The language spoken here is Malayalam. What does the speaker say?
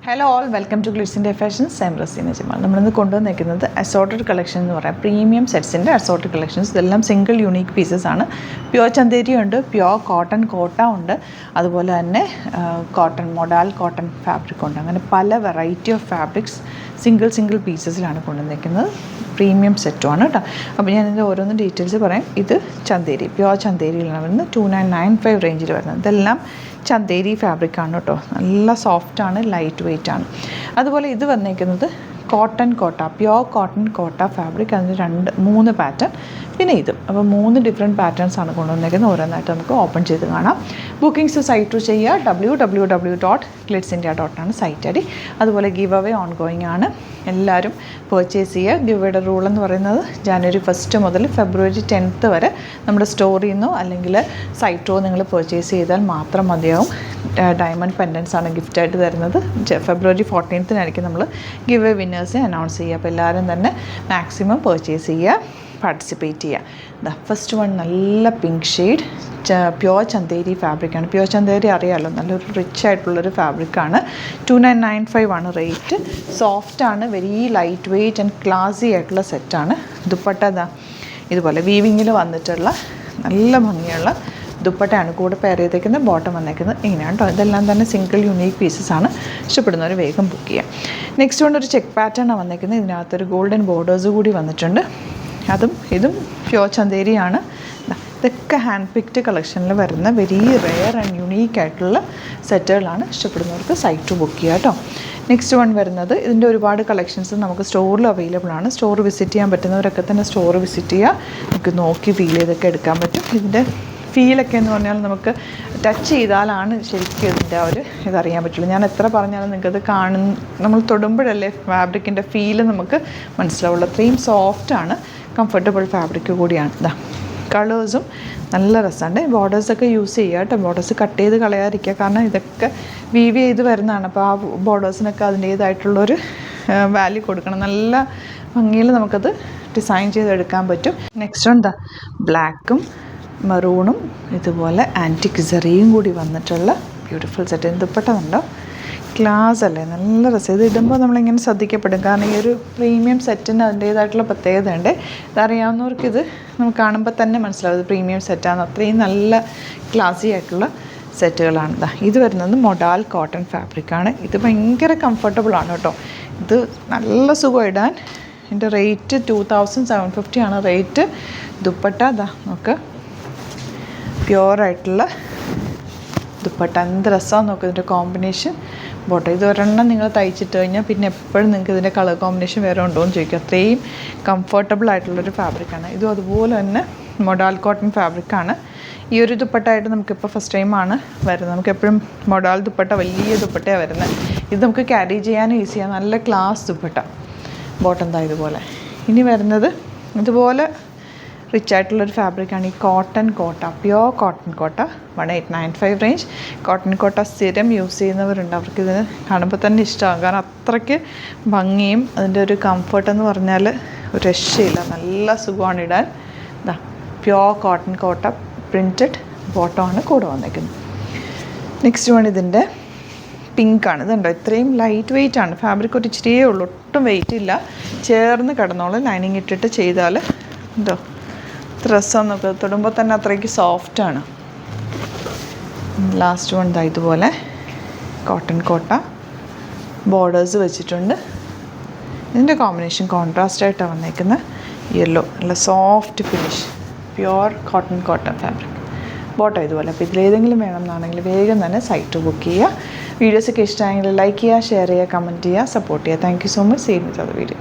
Hello all, welcome to Glitz India Fashions. I am Razeena Jamal. നമ്മളിന്ന് കൊണ്ടുവന്നിരിക്കുന്നത് അസോർട്ടഡ് കളക്ഷൻ എന്ന് പറയാം. പ്രീമിയം സെറ്റ്സിൻ്റെ അസോർട്ടഡ് കളക്ഷൻസ്. ഇതെല്ലാം സിംഗിൾ യൂണീക്ക് പീസസ് ആണ്. പ്യുവർ ചന്തേരി ഉണ്ട്, പ്യുവർ കോട്ടൺ കോട്ട ഉണ്ട്, അതുപോലെ തന്നെ കോട്ടൺ മൊഡാൽ കോട്ടൺ ഫാബ്രിക് ഉണ്ട്. അങ്ങനെ പല വെറൈറ്റി ഓഫ് ഫാബ്രിക്സ് സിംഗിൾ പീസസിലാണ് കൊണ്ടുവന്നിരിക്കുന്നത്. പ്രീമിയം സെറ്റുമാണ് കേട്ടോ. അപ്പോൾ ഞാൻ ഇതിൻ്റെ ഓരോന്ന് ഡീറ്റെയിൽസ് പറയാം. ഇത് ചന്തേരി, പ്യുവർ ചന്തേരിയിലാണ് വരുന്നത്. 2995 റേഞ്ചിൽ വരുന്നത്. ഇതെല്ലാം ചന്തേരി ഫാബ്രിക്കാണ് കേട്ടോ. നല്ല സോഫ്റ്റാണ്, ലൈറ്റ് വെയ്റ്റ് ആണ്. അതുപോലെ ഇത് വന്നിരിക്കുന്നത് കോട്ടൺ കോട്ട, പ്യുവർ കോട്ടൺ കോട്ട ഫാബ്രിക്. അതിന് 3 പാറ്റേൺ, പിന്നെ ഇതും. അപ്പോൾ 3 ഡിഫറെൻറ്റ് പാറ്റേൺസ് ആണ് കൊണ്ടുവന്നിരിക്കുന്നത്. ഓരോന്നായിട്ട് നമുക്ക് ഓപ്പൺ ചെയ്ത് കാണാം. ബുക്കിംഗ്സ് സൈറ്റ് ത്രൂ ചെയ്യുക. www.glitzindia.com ആണ് സൈറ്റ് ഐ ഡി. അതുപോലെ ഗിവ് അവേ ഓൺഗോയിങ് ആണ്. എല്ലാവരും പർച്ചേസ് ചെയ്യുക. ഗിവ് അവയുടെ റൂൾ എന്ന് പറയുന്നത് ജാനുവരി 1 മുതൽ ഫെബ്രുവരി 10 വരെ നമ്മുടെ സ്റ്റോറിൽ നിന്നോ അല്ലെങ്കിൽ സൈറ്റോ നിങ്ങൾ പർച്ചേസ് ചെയ്താൽ മാത്രം മതിയാവും. ഡയമണ്ട് പെൻഡൻസ് ആണ് ഗിഫ്റ്റായിട്ട് തരുന്നത്. ഫെബ്രുവരി 14 നമ്മൾ ഗിവ് അവേ വിന്നേഴ്സിനെ അനൗൺസ് ചെയ്യുക. അപ്പോൾ എല്ലാവരും തന്നെ മാക്സിമം പർച്ചേസ് ചെയ്യുക, പാർട്ടിസിപ്പേറ്റ് ചെയ്യുക. ഫസ്റ്റ് വൺ നല്ല പിങ്ക് ഷെയ്ഡ് പ്യുവർ ചന്തേരി ഫാബ്രിക്കാണ്. പ്യുവർ ചന്തേരി അറിയാമല്ലോ, നല്ലൊരു റിച്ച് ആയിട്ടുള്ളൊരു ഫാബ്രിക്കാണ്. 2995 ആണ് റേറ്റ്. സോഫ്റ്റാണ്, very light weight and classy ആയിട്ടുള്ള സെറ്റാണ്. ദുപ്പട്ട ഇതുപോലെ വീവിങ്ങിൽ വന്നിട്ടുള്ള നല്ല ഭംഗിയുള്ള ദുപ്പട്ടയാണ് കൂടെ പെയർ ചെയ്തേക്കുന്നത്. ബോട്ടം വന്നേക്കുന്നത് ഇങ്ങനെയാണ് കേട്ടോ. ഇതെല്ലാം തന്നെ സിംഗിൾ യൂണീക്ക് പീസസ് ആണ്. ഇഷ്ടപ്പെടുന്നവർ വേഗം ബുക്ക് ചെയ്യാം. നെക്സ്റ്റ് കൊണ്ട് ഒരു ചെക്ക് പാറ്റേണാണ് വന്നേക്കുന്നത്. ഇതിനകത്തൊരു ഗോൾഡൻ ബോർഡേഴ്സ് കൂടി വന്നിട്ടുണ്ട്. ഇതും പ്യുവർ ചന്തേരിയാണ്. ഇതൊക്കെ ഹാൻഡ് പിക്ഡ് കളക്ഷനിൽ വരുന്ന വെരി റെയർ ആൻഡ് യുണീക്ക് ആയിട്ടുള്ള സെറ്റുകളാണ്. ഇഷ്ടപ്പെടുന്നവർക്ക് സൈറ്റ് ബുക്ക് ചെയ്യുക കേട്ടോ. നെക്സ്റ്റ് വൺ വരുന്നത്, ഇതിൻ്റെ ഒരുപാട് കളക്ഷൻസ് നമുക്ക് സ്റ്റോറിൽ അവൈലബിൾ ആണ്. സ്റ്റോർ വിസിറ്റ് ചെയ്യാൻ പറ്റുന്നവരൊക്കെ തന്നെ സ്റ്റോർ വിസിറ്റ് ചെയ്യുക. നമുക്ക് നോക്കി ഫീൽ ചെയ്തൊക്കെ എടുക്കാൻ പറ്റും. ഇതിൻ്റെ ഫീലൊക്കെ എന്ന് പറഞ്ഞാൽ നമുക്ക് ടച്ച് ചെയ്താലാണ് ശരിക്കും ഇതിൻ്റെ ഒരു ഇതറിയാൻ പറ്റുള്ളൂ. ഞാൻ എത്ര പറഞ്ഞാലും നിങ്ങൾക്കത് നമ്മൾ തൊടുമ്പോഴല്ലേ ഫാബ്രിക്കിൻ്റെ ഫീല് നമുക്ക് മനസ്സിലാവുള്ളൂ. അത്രയും സോഫ്റ്റാണ്, കംഫർട്ടബിൾ ഫാബ്രിക് കൂടിയാണ്. കളേഴ്സും നല്ല രസമുണ്ട്. ബോർഡേഴ്സൊക്കെ യൂസ് ചെയ്യുക കേട്ടോ. ബോർഡേഴ്സ് കട്ട് ചെയ്ത് കളയാതിരിക്കുക, കാരണം ഇതൊക്കെ വീവ് ചെയ്ത് വരുന്നതാണ്. അപ്പോൾ ആ ബോർഡേഴ്സിനൊക്കെ അതിൻ്റേതായിട്ടുള്ളൊരു വാല്യൂ കൊടുക്കണം. നല്ല ഭംഗിയിൽ നമുക്കത് ഡിസൈൻ ചെയ്തെടുക്കാൻ പറ്റും. നെക്സ്റ്റ് എന്താ, ബ്ലാക്കും മെറൂണും ഇതുപോലെ ആൻറ്റിക് സെറിയും കൂടി വന്നിട്ടുള്ള ബ്യൂട്ടിഫുൾ സെറ്റ്. ദുപ്പട്ട ക്ലാസ് അല്ലേ, നല്ല രസം. ഇത് ഇടുമ്പോൾ നമ്മളിങ്ങനെ ശ്രദ്ധിക്കപ്പെടും, കാരണം ഈ ഒരു പ്രീമിയം സെറ്റിന് അതിൻ്റേതായിട്ടുള്ള പ്രത്യേകതയുണ്ട്. ഇതറിയാവുന്നവർക്ക് ഇത് നമുക്ക് കാണുമ്പോൾ തന്നെ മനസ്സിലാവും ഇത് പ്രീമിയം സെറ്റാണ്. അത്രയും നല്ല ക്ലാസി ആയിട്ടുള്ള സെറ്റുകളാണ്. ഇത് വരുന്നത് മൊഡാൽ കോട്ടൺ ഫാബ്രിക്കാണ്. ഇത് ഭയങ്കര കംഫർട്ടബിളാണ് കേട്ടോ. ഇത് നല്ല സുഖം ഇടാൻ. ഇതിൻ്റെ റേറ്റ് 2750 ആണ് റേറ്റ്. ദുപ്പട്ട നമുക്ക് പ്യുവറായിട്ടുള്ള ദുപ്പട്ട. എന്ത് രസമാണ് നോക്കുക ഇതിൻ്റെ കോമ്പിനേഷൻ. ബോട്ടം ഇത് ഒരെണ്ണം നിങ്ങൾ തയ്ച്ചിട്ട് കഴിഞ്ഞാൽ പിന്നെ എപ്പോഴും നിങ്ങൾക്ക് ഇതിൻ്റെ കളർ കോമ്പിനേഷൻ വേറെ ഉണ്ടോ എന്ന് ചോദിക്കുക. അത്രയും കംഫർട്ടബിൾ ആയിട്ടുള്ളൊരു ഫാബ്രിക്കാണ്. ഇതും അതുപോലെ തന്നെ മൊഡാൽ കോട്ടൺ ഫാബ്രിക്കാണ്. ഈ ഒരു ദുപ്പട്ടയായിട്ട് നമുക്കിപ്പോൾ ഫസ്റ്റ് ടൈമാണ് വരുന്നത്. നമുക്ക് എപ്പോഴും മൊഡാൽ ദുപ്പട്ട വലിയ ദുപ്പട്ടയാണ് വരുന്നത്. ഇത് നമുക്ക് ക്യാരി ചെയ്യാനും ഈസിയാണ്. നല്ല ക്ലാസ് ദുപ്പട്ട. ബോട്ടം ഇതുപോലെ. ഇനി വരുന്നത് ഇതുപോലെ റിച്ച് ആയിട്ടുള്ളൊരു ഫാബ്രിക്കാണ് ഈ കോട്ടൺ കോട്ട, പ്യുവർ കോട്ടൺ കോട്ട. 1895 റേഞ്ച്. കോട്ടൺ കോട്ട സ്ഥിരം യൂസ് ചെയ്യുന്നവരുണ്ട്, അവർക്ക് ഇതിന് കാണുമ്പോൾ തന്നെ ഇഷ്ടമാകും. കാരണം അത്രയ്ക്ക് ഭംഗിയും അതിൻ്റെ ഒരു കംഫർട്ടെന്ന് പറഞ്ഞാൽ ഒരു രക്ഷയില്ല. നല്ല സുഖമാണ് ഇടാൻ. പ്യുവർ കോട്ടൺ കോട്ട പ്രിൻറ്റഡ് ബോട്ടമാണ് കൂടെ വന്നിരിക്കുന്നത്. നെക്സ്റ്റ് വൺ ഇതിൻ്റെ പിങ്കാണ്. ഇതുണ്ടോ, ഇത്രയും ലൈറ്റ് വെയ്റ്റ് ആണ്. ഫാബ്രിക് ഒരു ഇച്ചിരിയേ ഉള്ളൂ, ഒട്ടും വെയിറ്റ് ഇല്ല. ചേർന്ന് കിടന്നോളൂ. ലൈനിങ് ഇട്ടിട്ട് ചെയ്താൽ എന്തോ രസം നോക്കുക. തൊടുമ്പോൾ തന്നെ അത്രയ്ക്ക് സോഫ്റ്റാണ്. ലാസ്റ്റ് വൺ ഇതുപോലെ കോട്ടൺ കോട്ട ബോർഡേഴ്സ് വെച്ചിട്ടുണ്ട്. ഇതിൻ്റെ കോമ്പിനേഷൻ കോൺട്രാസ്റ്റ് ആയിട്ടാണ് വന്നേക്കുന്നത്. യെല്ലോ, നല്ല soft finish, pure cotton cotton fabric. Bottom ഇതുപോലെ. അപ്പോൾ ഇതിലേതെങ്കിലും വേണമെന്നാണെങ്കിൽ വേഗം തന്നെ സൈറ്റ് ബുക്ക് ചെയ്യുക. വീഡിയോസൊക്കെ ഇഷ്ടമായെങ്കിൽ ലൈക്ക് ചെയ്യുക, ഷെയർ ചെയ്യുക, കമൻറ്റ് ചെയ്യുക, സപ്പോർട്ട് ചെയ്യുക. Thank you so much. See you with other video.